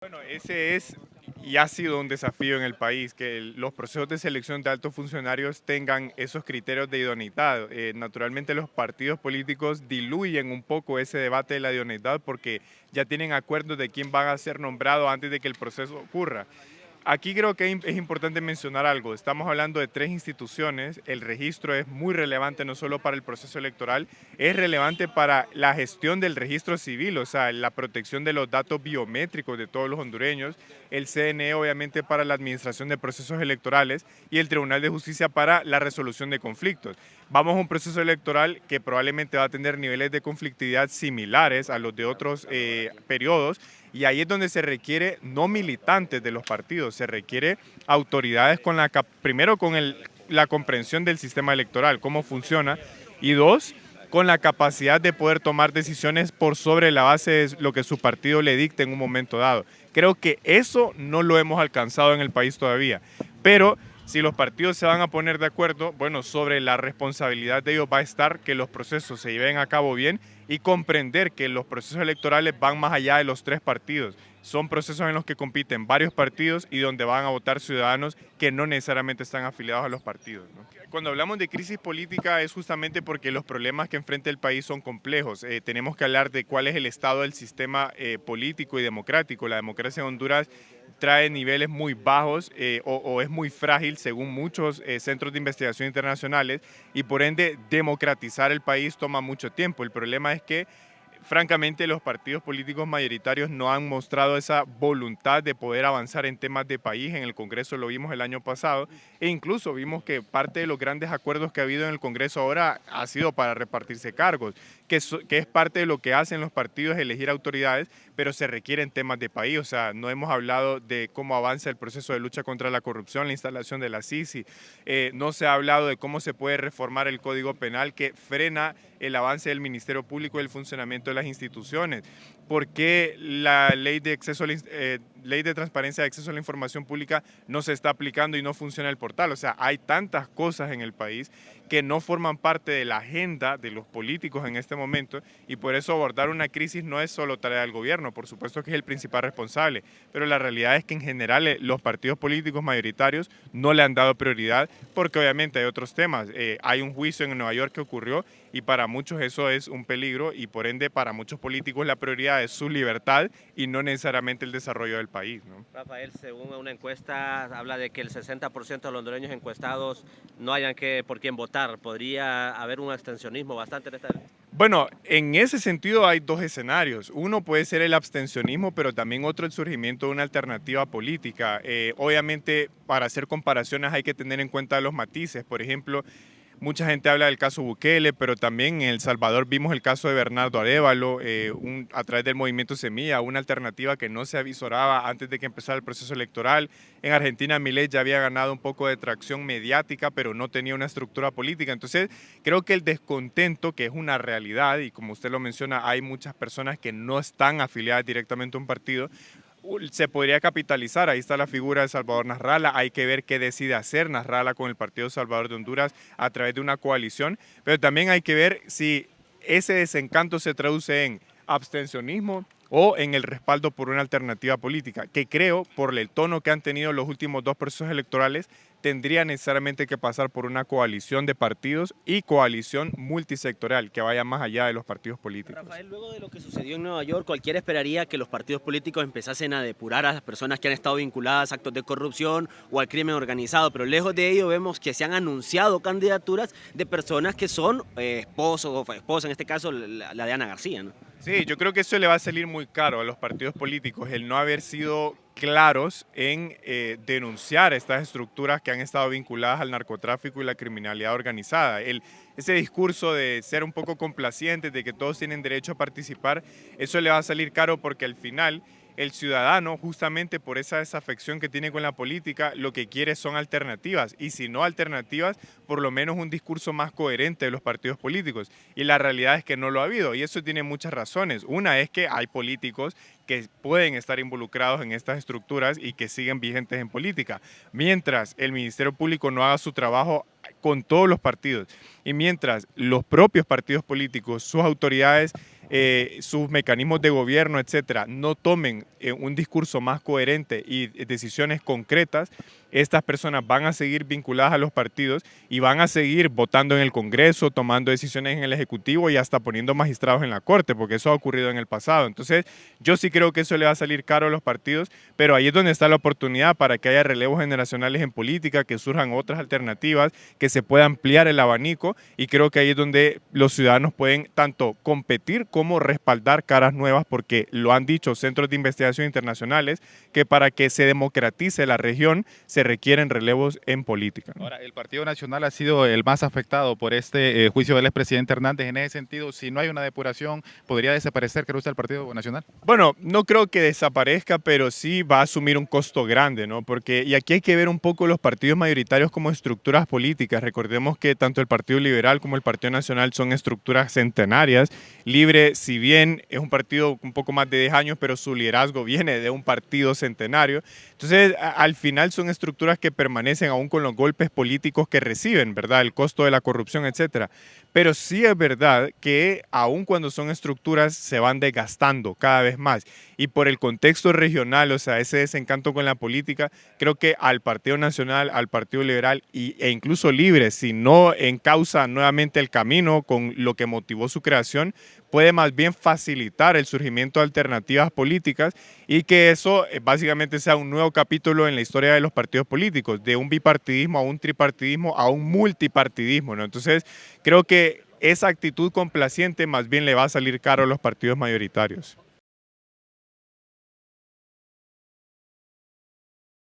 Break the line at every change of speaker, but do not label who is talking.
Bueno, ese es y ha sido un desafío en el país, que los procesos de selección de altos funcionarios tengan esos criterios de idoneidad. Naturalmente los partidos políticos diluyen un poco ese debate de la idoneidad porque ya tienen acuerdos de quién va a ser nombrado antes de que el proceso ocurra. Aquí creo que es importante mencionar algo. Estamos hablando de tres instituciones. El registro es muy relevante no solo para el proceso electoral, es relevante para la gestión del registro civil, o sea, la protección de los datos biométricos de todos los hondureños, el CNE obviamente para la administración de procesos electorales y el Tribunal de Justicia para la resolución de conflictos. Vamos a un proceso electoral que probablemente va a tener niveles de conflictividad similares a los de otros periodos, y ahí es donde se requiere no militantes de los partidos, se requiere autoridades con primero con la comprensión del sistema electoral, cómo funciona, y dos, con la capacidad de poder tomar decisiones por sobre la base de lo que su partido le dicte en un momento dado. Creo que eso no lo hemos alcanzado en el país todavía, pero si los partidos se van a poner de acuerdo, bueno, sobre la responsabilidad de ellos va a estar que los procesos se lleven a cabo bien y comprender que los procesos electorales van más allá de los tres partidos. Son procesos en los que compiten varios partidos y donde van a votar ciudadanos que no necesariamente están afiliados a los partidos, ¿no? Cuando hablamos de crisis política es justamente porque los problemas que enfrenta el país son complejos. Tenemos que hablar de cuál es el estado del sistema político y democrático. La democracia en Honduras trae niveles muy bajos o es muy frágil según muchos centros de investigación internacionales, y por ende democratizar el país toma mucho tiempo. El problema es que francamente los partidos políticos mayoritarios no han mostrado esa voluntad de poder avanzar en temas de país. En el Congreso lo vimos el año pasado e incluso vimos que parte de los grandes acuerdos que ha habido en el Congreso ahora ha sido para repartirse cargos, que es parte de lo que hacen los partidos, elegir autoridades, pero se requieren temas de país. O sea, no hemos hablado de cómo avanza el proceso de lucha contra la corrupción, la instalación de la CICI, no se ha hablado de cómo se puede reformar el Código Penal que frena el avance del Ministerio Público y el funcionamiento de las instituciones. ¿Por qué la ley de ley de transparencia de acceso a la información pública no se está aplicando y no funciona el portal? O sea, hay tantas cosas en el país que no forman parte de la agenda de los políticos en este momento, y por eso abordar una crisis no es solo tarea del gobierno, por supuesto que es el principal responsable, pero la realidad es que en general los partidos políticos mayoritarios no le han dado prioridad porque obviamente hay otros temas. Hay un juicio en Nueva York que ocurrió y para muchos eso es un peligro, y por ende para muchos políticos la prioridad es su libertad y no necesariamente el desarrollo del país, ¿no?
Rafael, según una encuesta, habla de que el 60% de los hondureños encuestados no hayan por quién votar. ¿Podría haber un abstencionismo bastante en esta?
Bueno, en ese sentido hay dos escenarios. Uno puede ser el abstencionismo, pero también otro el surgimiento de una alternativa política. Obviamente, para hacer comparaciones hay que tener en cuenta los matices. Por ejemplo, mucha gente habla del caso Bukele, pero también en El Salvador vimos el caso de Bernardo Arévalo, a través del movimiento Semilla, una alternativa que no se avisoraba antes de que empezara el proceso electoral. En Argentina Milei ya había ganado un poco de tracción mediática, pero no tenía una estructura política. Entonces, creo que el descontento, que es una realidad, y como usted lo menciona, hay muchas personas que no están afiliadas directamente a un partido, se podría capitalizar. Ahí está la figura de Salvador Nasralla. Hay que ver qué decide hacer Nasralla con el Partido Salvador de Honduras a través de una coalición, pero también hay que ver si ese desencanto se traduce en abstencionismo o en el respaldo por una alternativa política, que creo, por el tono que han tenido los últimos dos procesos electorales, tendría necesariamente que pasar por una coalición de partidos y coalición multisectorial que vaya más allá de los partidos políticos.
Rafael, luego de lo que sucedió en Nueva York, cualquiera esperaría que los partidos políticos empezasen a depurar a las personas que han estado vinculadas a actos de corrupción o al crimen organizado, pero lejos de ello vemos que se han anunciado candidaturas de personas que son esposos o esposas, en este caso la de Ana García, ¿no?
Sí, yo creo que eso le va a salir muy caro a los partidos políticos, el no haber sido claros en denunciar estas estructuras que han estado vinculadas al narcotráfico y la criminalidad organizada. Ese discurso de ser un poco complacientes, de que todos tienen derecho a participar, eso le va a salir caro porque al final el ciudadano, justamente por esa desafección que tiene con la política, lo que quiere son alternativas, y si no alternativas, por lo menos un discurso más coherente de los partidos políticos. Y la realidad es que no lo ha habido, y eso tiene muchas razones. Una es que hay políticos que pueden estar involucrados en estas estructuras y que siguen vigentes en política. Mientras el Ministerio Público no haga su trabajo con todos los partidos, y mientras los propios partidos políticos, sus autoridades, sus mecanismos de gobierno, etcétera, no tomen un discurso más coherente y decisiones concretas, estas personas van a seguir vinculadas a los partidos y van a seguir votando en el Congreso, tomando decisiones en el Ejecutivo y hasta poniendo magistrados en la Corte, porque eso ha ocurrido en el pasado. Entonces, yo sí creo que eso le va a salir caro a los partidos, pero ahí es donde está la oportunidad para que haya relevos generacionales en política, que surjan otras alternativas, que se pueda ampliar el abanico, y creo que ahí es donde los ciudadanos pueden tanto competir como respaldar caras nuevas, porque lo han dicho centros de investigación internacionales, que para que se democratice la región se requieren relevos en política, ¿no?
Ahora, el Partido Nacional ha sido el más afectado por este juicio del expresidente Hernández. En ese sentido, si no hay una depuración, ¿podría desaparecer, cree usted, el Partido Nacional?
Bueno, no creo que desaparezca, pero sí va a asumir un costo grande, ¿no? Porque, y aquí hay que ver un poco los partidos mayoritarios como estructuras políticas. Recordemos que tanto el Partido Liberal como el Partido Nacional son estructuras centenarias. Libre, si bien es un partido un poco más de 10 años, pero su liderazgo viene de un partido centenario. Entonces, al final son estructuras que permanecen aún con los golpes políticos que reciben, ¿verdad? El costo de la corrupción, etcétera. Pero sí es verdad que aún cuando son estructuras se van desgastando cada vez más. Y por el contexto regional, o sea, ese desencanto con la política, creo que al Partido Nacional, al Partido Liberal e incluso Libre, si no encausa nuevamente el camino con lo que motivó su creación, puede más bien facilitar el surgimiento de alternativas políticas y que eso básicamente sea un nuevo capítulo en la historia de los partidos políticos, de un bipartidismo a un tripartidismo a un multipartidismo, ¿no? Entonces, creo que esa actitud complaciente más bien le va a salir caro a los partidos mayoritarios.